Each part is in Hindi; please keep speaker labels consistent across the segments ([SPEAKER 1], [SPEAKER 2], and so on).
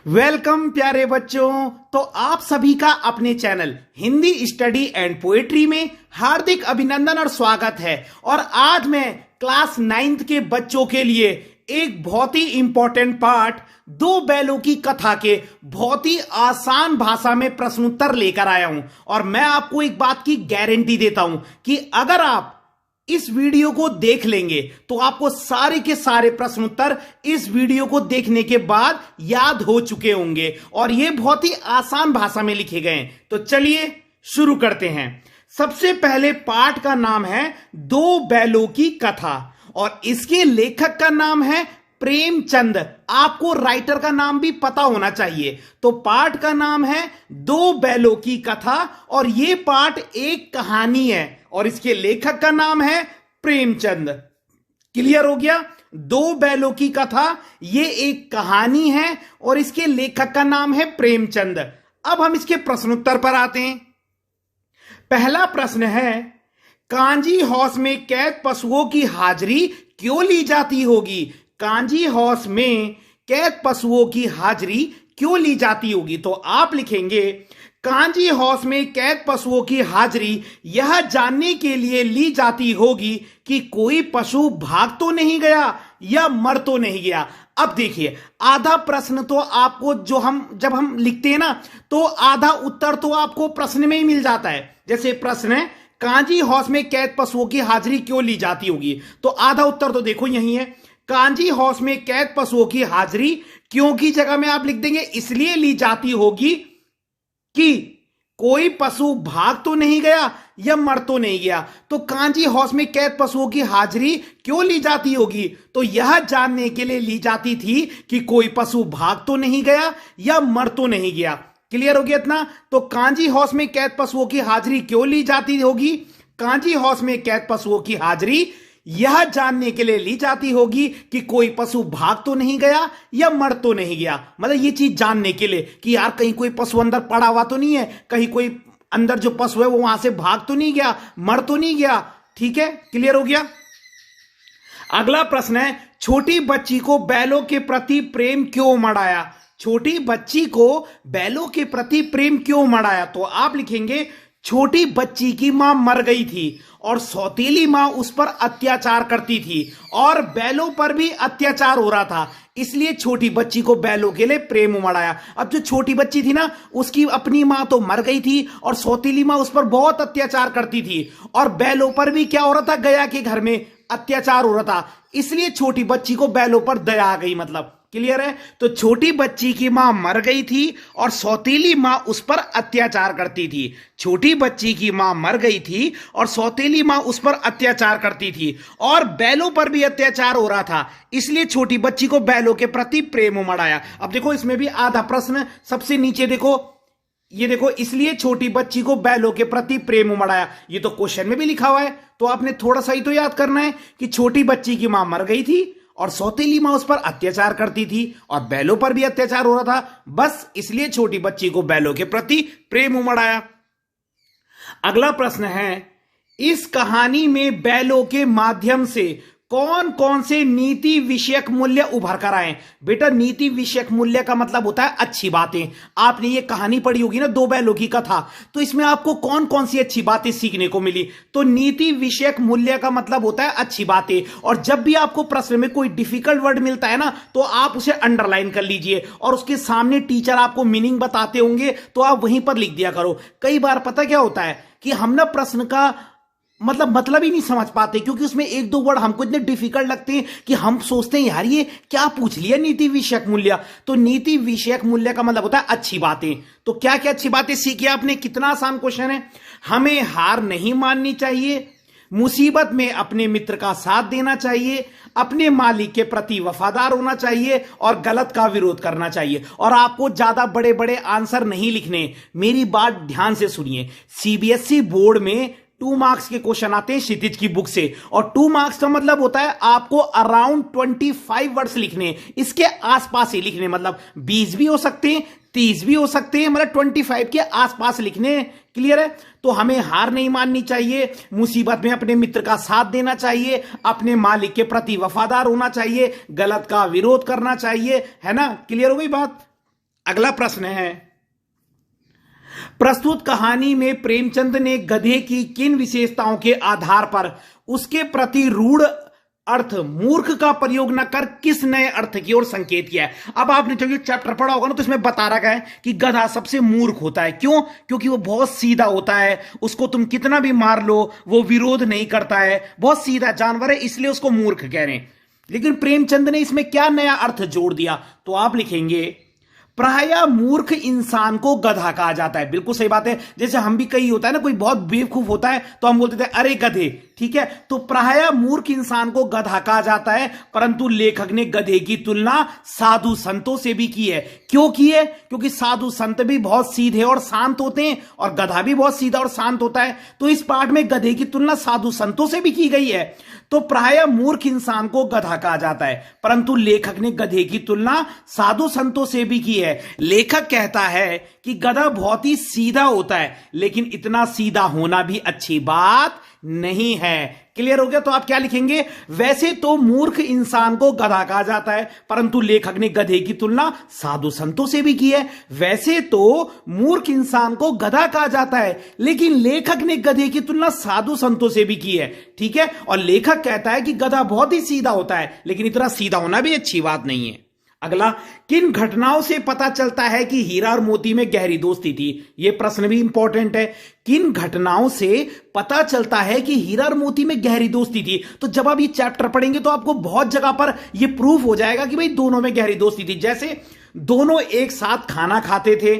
[SPEAKER 1] वेलकम प्यारे बच्चों। तो आप सभी का अपने channel Hindi study and poetry में हार्दिक अभिनंदन और स्वागत है। और आज मैं क्लास 9th के बच्चों के लिए एक बहुत ही इंपॉर्टेंट पार्ट दो बैलों की कथा के बहुत ही आसान भाषा में प्रश्न उत्तर लेकर आया हूं। और मैं आपको एक बात की गारंटी देता हूं कि अगर आप इस वीडियो को देख लेंगे तो आपको सारे के सारे प्रश्न उत्तर इस वीडियो को देखने के बाद याद हो चुके होंगे और ये बहुत ही आसान भाषा में लिखे गए हैं। तो चलिए शुरू करते हैं। सबसे पहले पाठ का नाम है दो बैलों की कथा और इसके लेखक का नाम है प्रेमचंद। आपको राइटर का नाम भी पता होना चाहिए। तो पाठ का नाम है दो बैलों की कथा और यह पाठ एक कहानी है और इसके लेखक का नाम है प्रेमचंद। क्लियर हो गया? दो बैलों की कथा ये एक कहानी है और इसके लेखक का नाम है प्रेमचंद। अब हम इसके प्रश्नोत्तर पर आते हैं। पहला प्रश्न है, कांजी हाउस में कैद पशुओं की हाजिरी क्यों ली जाती होगी? कांजी हाउस में कैद पशुओं की हाजिरी क्यों ली जाती होगी? तो आप लिखेंगे, कांजी हाउस में कैद पशुओं की हाजिरी यह जानने के लिए ली जाती होगी कि कोई पशु भाग तो नहीं गया या मर तो नहीं गया। अब देखिए, आधा प्रश्न तो आपको जब हम लिखते हैं ना तो आधा उत्तर तो आपको प्रश्न में ही मिल जाता है। जैसे प्रश्न है, कांजी हाउस में कैद पशुओं की हाजिरी क्यों ली जाती होगी? तो आधा उत्तर तो देखो यही है, कांजी हाउस में कैद पशुओं की हाजिरी क्यों की जगह में आप लिख देंगे इसलिए ली जाती होगी कि कोई पशु भाग तो नहीं गया या मर तो नहीं गया। तो कांजी हाउस में कैद पशुओं की हाजिरी क्यों ली जाती होगी? तो यह जानने के लिए ली जाती थी कि कोई पशु भाग तो नहीं गया या मर तो नहीं गया। क्लियर हो गया इतना? तो कांजी हाउस में कैद पशुओं की हाजिरी क्यों ली जाती होगी? कांजी हाउस में कैद पशुओं की हाजिरी यह जानने के लिए ली जाती होगी कि कोई पशु भाग तो नहीं गया या मर तो नहीं गया। मतलब ये चीज जानने के लिए कि यार कहीं कोई पशु अंदर पड़ा हुआ तो नहीं है, कहीं कोई अंदर जो पशु है वो वहां से भाग तो नहीं गया, मर तो नहीं गया। ठीक है, क्लियर हो गया? अगला प्रश्न है, छोटी बच्ची को बैलों के प्रति प्रेम क्यों उमड़ आया? छोटी बच्ची को बैलों के प्रति प्रेम क्यों उमड़ आया? तो आप लिखेंगे, छोटी बच्ची की मां मर गई थी और सौतेली मां उस पर अत्याचार करती थी और बैलों पर भी अत्याचार हो रहा था, इसलिए छोटी बच्ची को बैलों के लिए प्रेम उमड़ आया। अब जो छोटी बच्ची थी ना, उसकी अपनी मां तो मर गई थी और सौतेली मां उस पर बहुत अत्याचार करती थी और बैलों पर भी क्या हो रहा था, गया के घर में अत्याचार हो रहा था, इसलिए छोटी बच्ची को बैलों पर दया आ गई। मतलब क्लियर है? तो छोटी बच्ची की मां मर गई थी और सौतेली मां उस पर अत्याचार करती थी। छोटी बच्ची की मां मर गई थी और सौतेली मां उस पर अत्याचार करती थी और बैलों पर भी अत्याचार हो रहा था, इसलिए छोटी बच्ची को बैलों के प्रति प्रेम उमड़ आया। अब देखो इसमें भी आधा प्रश्न सबसे नीचे देखो, ये देखो, इसलिए छोटी बच्ची को बैलों के प्रति प्रेम उमड़ आया। ये तो क्वेश्चन में भी लिखा हुआ है, तो आपने थोड़ा सा ही तो याद करना है कि छोटी बच्ची की मां मर गई थी और सौतेली मां उस पर अत्याचार करती थी और बैलों पर भी अत्याचार हो रहा था, बस इसलिए छोटी बच्ची को बैलों के प्रति प्रेम उमड़ आया। अगला प्रश्न है, इस कहानी में बैलों के माध्यम से कौन कौन से नीति विषयक मूल्य उभर कर आए? बेटा, नीति विषयक मूल्य का मतलब होता है अच्छी बातें। आपने ये कहानी पढ़ी होगी ना, दो बैलों की कथा, तो इसमें आपको कौन कौन सी अच्छी बातें सीखने को मिली? तो नीति विषयक मूल्य का मतलब होता है अच्छी बातें। और जब भी आपको प्रश्न में कोई डिफिकल्ट वर्ड मिलता है ना, तो आप उसे अंडरलाइन कर लीजिए और उसके सामने टीचर आपको मीनिंग बताते होंगे तो आप वहीं पर लिख दिया करो। कई बार पता क्या होता है कि हम ना प्रश्न का मतलब ही नहीं समझ पाते, क्योंकि उसमें एक दो वर्ड हमको इतने डिफिकल्ट लगते हैं कि हम सोचते हैं यार ये क्या पूछ लिया नीति विषयक मूल्य। तो नीति विषयक मूल्य का मतलब होता है अच्छी बातें। तो क्या क्या अच्छी बातें सीखी आपने? कितना आसान क्वेश्चन है। हमें हार नहीं माननी चाहिए, मुसीबत में अपने मित्र का साथ देना चाहिए, अपने मालिक के प्रति वफादार होना चाहिए और गलत का विरोध करना चाहिए। और आपको ज्यादा बड़े बड़े आंसर नहीं लिखने, मेरी बात ध्यान से सुनिए। सीबीएसई बोर्ड में 2 मार्क्स के क्वेश्चन आते हैं क्षितिज की बुक से और 2 मार्क्स का मतलब होता है आपको अराउंड 25 वर्ड्स लिखने, इसके आसपास ही लिखने। मतलब 20 भी हो सकते हैं, 30 भी हो सकते हैं, मतलब 25 के आसपास लिखने। क्लियर है? तो हमें हार नहीं माननी चाहिए, मुसीबत में अपने मित्र का साथ देना चाहिए, अपने मालिक के प्रति वफादार होना चाहिए, गलत का विरोध करना चाहिए। है ना? क्लियर हो गई बात? अगला प्रश्न है, प्रस्तुत कहानी में प्रेमचंद ने गधे की किन विशेषताओं के आधार पर उसके प्रति रूढ़ अर्थ मूर्ख का प्रयोग न कर किस नए अर्थ की ओर संकेत किया है। अब आपने जो ये चैप्टर पढ़ा होगा ना, तो इसमें बता रखा है कि गधा सबसे मूर्ख होता है। क्यों? क्योंकि वो बहुत सीधा होता है, उसको तुम कितना भी मार लो वो विरोध नहीं करता है, बहुत सीधा जानवर है, इसलिए उसको मूर्ख कह रहे हैं। लेकिन प्रेमचंद ने इसमें क्या नया अर्थ जोड़ दिया, तो आप लिखेंगे प्रायः मूर्ख इंसान को गधा कहा जाता है। बिल्कुल सही बात है। जैसे हम भी, कई होता है ना, कोई बहुत बेवकूफ होता है तो हम बोलते थे अरे गधे, ठीक है। तो प्रायः मूर्ख इंसान को गधा कहा जाता है, परंतु लेखक ने गधे की तुलना साधु संतों से भी की है। क्यों की है? क्योंकि साधु संत भी बहुत सीधे और शांत होते हैं और गधा भी बहुत सीधा और शांत होता है। तो इस पाठ में गधे की तुलना साधु संतों से भी की गई है। तो प्रायः मूर्ख इंसान को गधा कहा जाता है, परंतु लेखक ने गधे की तुलना साधु संतों से भी की है। लेखक कहता है कि गधा बहुत ही सीधा होता है, लेकिन इतना सीधा होना भी अच्छी बात नहीं है। क्लियर हो गया? तो आप क्या लिखेंगे? वैसे तो मूर्ख इंसान को गधा कहा जाता है, परंतु लेखक ने गधे की तुलना साधु संतों से भी की है। वैसे तो मूर्ख इंसान को गधा कहा जाता है, लेकिन लेखक ने गधे की तुलना साधु संतों से भी की है, ठीक है। और लेखक कहता है कि गधा बहुत ही सीधा होता है, लेकिन इतना सीधा होना भी अच्छी बात नहीं है। अगला, किन घटनाओं से पता चलता है कि हीरा और मोती में गहरी दोस्ती थी? यह प्रश्न भी इंपॉर्टेंट है। किन घटनाओं से पता चलता है कि हीरा और मोती में गहरी दोस्ती थी? तो जब आप ये चैप्टर पढ़ेंगे तो आपको बहुत जगह पर यह प्रूफ हो जाएगा कि भाई दोनों में गहरी दोस्ती थी। जैसे दोनों एक साथ खाना खाते थे,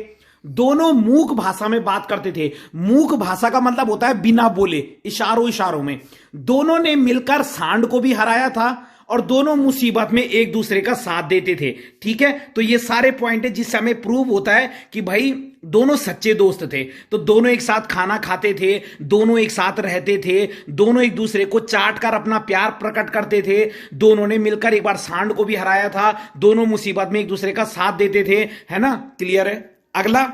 [SPEAKER 1] दोनों मूक भाषा में बात करते थे। मूक भाषा का मतलब होता है बिना बोले, इशारों में। दोनों ने मिलकर सांड को भी हराया था और दोनों मुसीबत में एक दूसरे का साथ देते थे, ठीक है। तो ये सारे पॉइंट है जिससे हमें प्रूव होता है कि भाई दोनों सच्चे दोस्त थे। तो दोनों एक साथ खाना खाते थे, दोनों एक साथ रहते थे, दोनों एक दूसरे को चाट कर अपना प्यार प्रकट करते थे, दोनों ने मिलकर एक बार सांड को भी हराया था, दोनों मुसीबत में एक दूसरे का साथ देते थे, है ना। क्लियर है? अगला,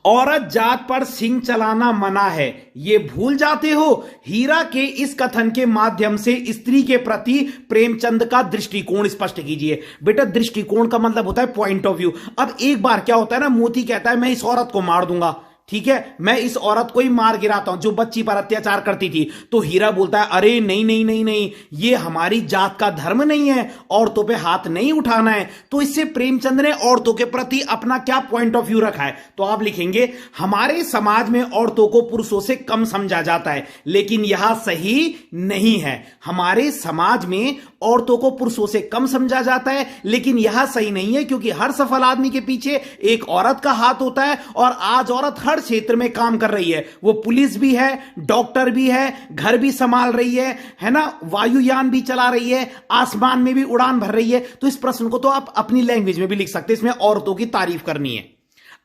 [SPEAKER 1] औरत जात पर सिंह चलाना मना है, ये भूल जाते हो? हीरा के इस कथन के माध्यम से स्त्री के प्रति प्रेमचंद का दृष्टिकोण स्पष्ट कीजिए। बेटा, दृष्टिकोण का मतलब होता है पॉइंट ऑफ व्यू। अब एक बार क्या होता है ना, मोती कहता है मैं इस औरत को मार दूंगा, ठीक है, मैं इस औरत को ही मार गिराता हूं जो बच्ची पर अत्याचार करती थी। तो हीरा बोलता है अरे नहीं नहीं नहीं नहीं, ये हमारी जात का धर्म नहीं है, औरतों पे हाथ नहीं उठाना है। तो इससे प्रेमचंद ने औरतों के प्रति अपना क्या पॉइंट ऑफ व्यू रखा है? तो आप लिखेंगे हमारे समाज में औरतों को पुरुषों से कम समझा जाता है, लेकिन यह सही नहीं है। हमारे समाज में औरतों को पुरुषों से कम समझा जाता है, लेकिन यह सही नहीं है, क्योंकि हर सफल आदमी के पीछे एक औरत का हाथ होता है। और आज औरत हर क्षेत्र में काम कर रही है, वो पुलिस भी है, डॉक्टर भी है, घर भी संभाल रही है ना, वायुयान भी चला रही है, आसमान में भी उड़ान भर रही है। तो इस प्रश्न को तो आप अपनी लैंग्वेज में भी लिख सकते हैं, इसमें औरतों की तारीफ करनी है।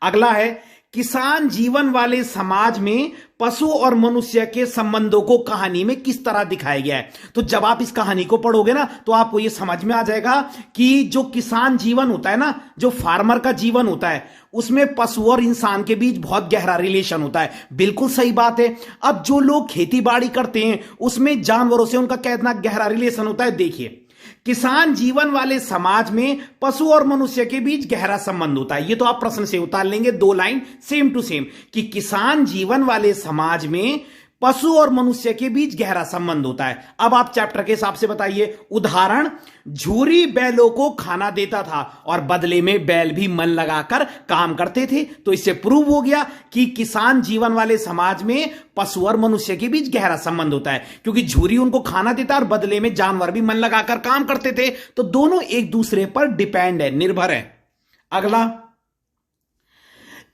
[SPEAKER 1] अगला है, किसान जीवन वाले समाज में पशु और मनुष्य के संबंधों को कहानी में किस तरह दिखाया गया है? तो जब आप इस कहानी को पढ़ोगे ना, तो आपको यह समझ में आ जाएगा कि जो किसान जीवन होता है ना, जो फार्मर का जीवन होता है, उसमें पशु और इंसान के बीच बहुत गहरा रिलेशन होता है। बिल्कुल सही बात है। अब जो लोग खेती बाड़ी करते हैं, उसमें जानवरों से उनका कितना गहरा रिलेशन होता है। देखिए, किसान जीवन वाले समाज में पशु और मनुष्य के बीच गहरा संबंध होता है। ये तो आप प्रश्न से उतार लेंगे, 2 लाइन सेम टू सेम, कि किसान जीवन वाले समाज में पशु और मनुष्य के बीच गहरा संबंध होता है। अब आप चैप्टर के हिसाब से बताइए। उदाहरण, झूरी बैलों को खाना देता था और बदले में बैल भी मन लगाकर काम करते थे। तो इससे प्रूव हो गया कि किसान जीवन वाले समाज में पशु और मनुष्य के बीच गहरा संबंध होता है, क्योंकि झूरी उनको खाना देता और बदले में जानवर भी मन लगाकर काम करते थे। तो दोनों एक दूसरे पर डिपेंड है, निर्भर है। अगला,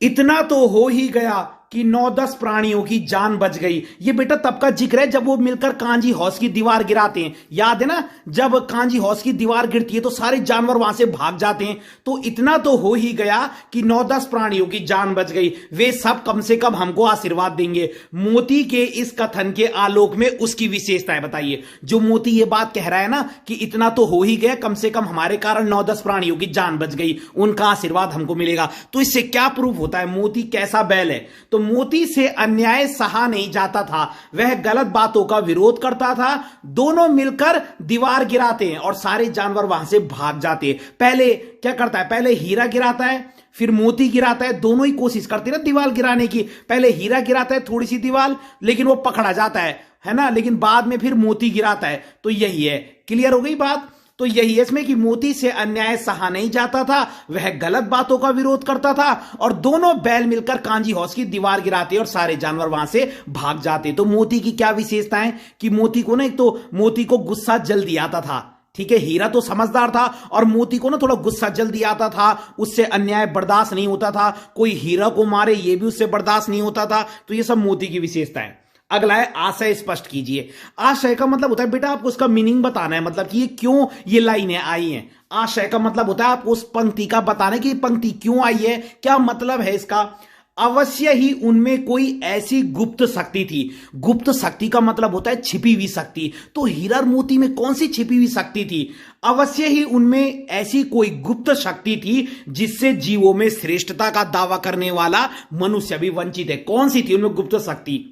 [SPEAKER 1] इतना तो हो ही गया कि 9-10 प्राणियों की जान बच गई। ये बेटा तब का जिक्र है जब वो मिलकर कांजी हाउस की दीवार गिराते हैं। याद है ना, जब कांजी हाउस की दीवार गिरती है तो सारे जानवर वहां से भाग जाते हैं। तो इतना तो हो ही गया कि 9-10 प्राणियों की जान बच गई, वे सब कम से कम हमको आशीर्वाद देंगे। मोती के इस कथन के आलोक में उसकी विशेषताएं बताइए। जो मोती ये बात कह रहा है ना कि इतना तो हो ही गया, कम से कम हमारे कारण 9-10 प्राणियों की जान बच गई, उनका आशीर्वाद हमको मिलेगा। तो इससे क्या प्रूफ होता है? मोती कैसा बैल है? तो मोती से अन्याय सहा नहीं जाता था, वह गलत बातों का विरोध करता था। दोनों मिलकर दीवार गिराते हैं और सारे जानवर वहां से भाग जाते हैं। पहले क्या करता है, पहले हीरा गिराता है, फिर मोती गिराता है। दोनों ही कोशिश करते हैं ना दीवार गिराने की। पहले हीरा गिराता है थोड़ी सी दीवार, लेकिन वो पकड़ा जाता है ना, लेकिन बाद में फिर मोती गिराता है। तो यही है, क्लियर हो गई बात। तो यही है इसमें कि मोती से अन्याय सहा नहीं जाता था, वह गलत बातों का विरोध करता था, और दोनों बैल मिलकर कांजी हौस की दीवार गिराते और सारे जानवर वहां से भाग जाते। तो मोती की क्या विशेषता है कि मोती को ना, एक तो मोती को गुस्सा जल्दी आता था, ठीक है, हीरा तो समझदार था और मोती को ना थोड़ा गुस्सा जल्दी आता था, उससे अन्याय बर्दाश्त नहीं होता था, कोई हीरा को मारे ये भी उससे बर्दाश्त नहीं होता था। तो ये सब मोती की विशेषता है। अगला है आशय स्पष्ट कीजिए। आशय का मतलब होता है बेटा आपको उसका मीनिंग बताना है, मतलब कि ये क्यों ये लाइनें आई हैं। आशय का मतलब होता है आपको उस पंक्ति का बताना है कि पंक्ति क्यों आई है, क्या मतलब है इसका। अवश्य ही उनमें कोई ऐसी गुप्त शक्ति थी। गुप्त शक्ति का मतलब होता है छिपी हुई शक्ति। तो हीरा और मोती में कौन सी छिपी हुई शक्ति थी। अवश्य ही उनमें ऐसी कोई गुप्त शक्ति थी जिससे जीवों में श्रेष्ठता का दावा करने वाला मनुष्य भी वंचित है। कौन सी थी उनमें गुप्त शक्ति।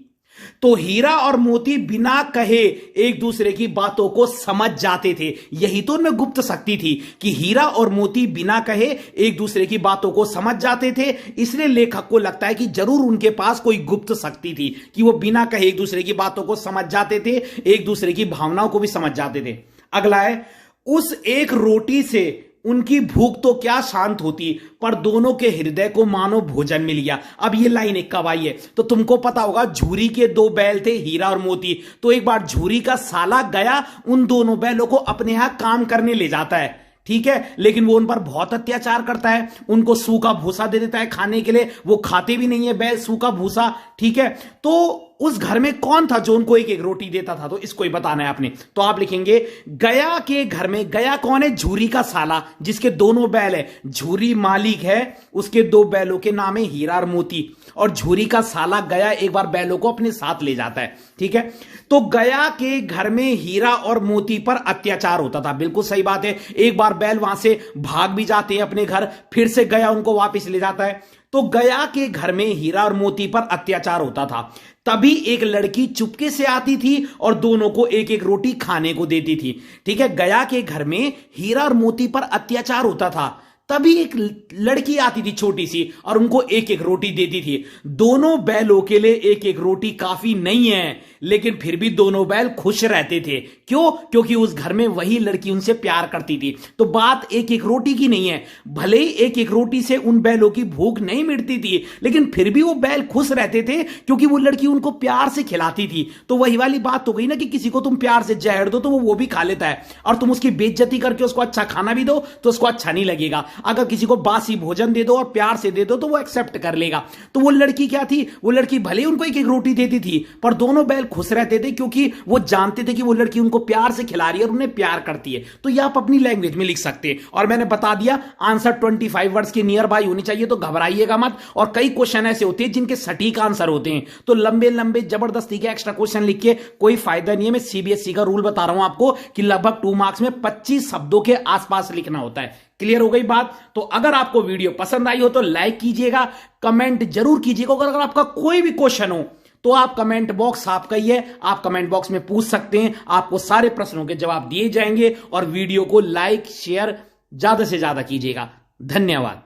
[SPEAKER 1] तो हीरा और मोती बिना कहे एक दूसरे की बातों को समझ जाते थे। यही तो उनमें गुप्त शक्ति थी कि हीरा और मोती बिना कहे एक दूसरे की बातों को समझ जाते थे। इसलिए लेखक को लगता है कि जरूर उनके पास कोई गुप्त शक्ति थी कि वो बिना कहे एक दूसरे की बातों को समझ जाते थे, एक दूसरे की भावनाओं को भी समझ जाते थे। अगला है, उस एक रोटी से उनकी भूख तो क्या शांत होती, पर दोनों के हृदय को मानो भोजन मिल गया। अब ये लाइन एक कब आई है, तो तुमको पता होगा झूरी के दो बैल थे, हीरा और मोती। तो एक बार झूरी का साला गया उन दोनों बैलों को अपने यहां काम करने ले जाता है, ठीक है, लेकिन वो उन पर बहुत अत्याचार करता है, उनको सूखा भूसा दे देता है खाने के लिए, वो खाते भी नहीं है बैल सूखा भूसा, ठीक है। तो उस घर में कौन था जो उनको एक एक रोटी देता था, तो इसको ही बताना है आपने। तो आप लिखेंगे गया के घर में। गया कौन है, झूरी का साला जिसके दोनों बैल है। झूरी मालिक है, उसके दो बैलों के नाम है हीरा और मोती, और झूरी का साला गया एक बार बैलों को अपने साथ ले जाता है, ठीक है। तो गया के घर में हीरा और मोती पर अत्याचार होता था, बिल्कुल सही बात है। एक बार बैल वहां से भाग भी जाते हैं अपने घर, फिर से गया उनको वापस ले जाता है। तो गया के घर में हीरा और मोती पर अत्याचार होता था। तभी एक लड़की चुपके से आती थी और दोनों को एक एक रोटी खाने को देती थी, ठीक है। गया के घर में हीरा और मोती पर अत्याचार होता था, तभी एक लड़की आती थी छोटी सी और उनको एक एक रोटी देती थी। दोनों बैलों के लिए एक एक रोटी काफी नहीं है, लेकिन फिर भी दोनों बैल खुश रहते थे। क्यों, क्योंकि उस घर में वही लड़की उनसे प्यार करती थी। तो बात एक एक रोटी की नहीं है, भले ही एक एक रोटी से उन बैलों की भूख नहीं मिटती थी, लेकिन फिर भी वो बैल खुश रहते थे क्योंकि वो लड़की उनको प्यार से खिलाती थी। तो वही वाली बात तो गई ना कि किसी को तुम प्यार से जहर दो तो वो भी खा लेता है, और तुम उसकी बेइज्जती करके उसको अच्छा खाना भी दो तो उसको अच्छा नहीं लगेगा। अगर किसी को बासी भोजन दे दो और प्यार से दे दो तो वो एक्सेप्ट कर लेगा। तो वो लड़की क्या थी, वो लड़की भले उनको एक एक रोटी देती थी, पर दोनों बैल खुश रहते थे क्योंकि वो जानते थे कि वो लड़की उनको प्यार से खिला रही है और उन्हें प्यार करती है। तो ये आप अपनी लैंग्वेज में लिख सकते हैं। और मैंने बता दिया आंसर 25 वर्ड्स के नियर बाय होनी चाहिए, तो घबराइएगा मत। और कई क्वेश्चन ऐसे होते हैं जिनके सटीक आंसर होते हैं, तो लंबे लंबे जबरदस्ती के एक्स्ट्रा क्वेश्चन लिख के कोई फायदा नहीं है। मैं सीबीएसई का रूल बता रहा हूं आपको कि लगभग 2 मार्क्स में 25 शब्दों के आसपास लिखना होता है। क्लियर हो गई बात। तो अगर आपको वीडियो पसंद आई हो तो लाइक कीजिएगा, कमेंट जरूर कीजिएगा। अगर आपका कोई भी क्वेश्चन हो तो आप कमेंट बॉक्स आपका ही है, आप कमेंट बॉक्स में पूछ सकते हैं, आपको सारे प्रश्नों के जवाब दिए जाएंगे। और वीडियो को लाइक शेयर ज्यादा से ज्यादा कीजिएगा। धन्यवाद।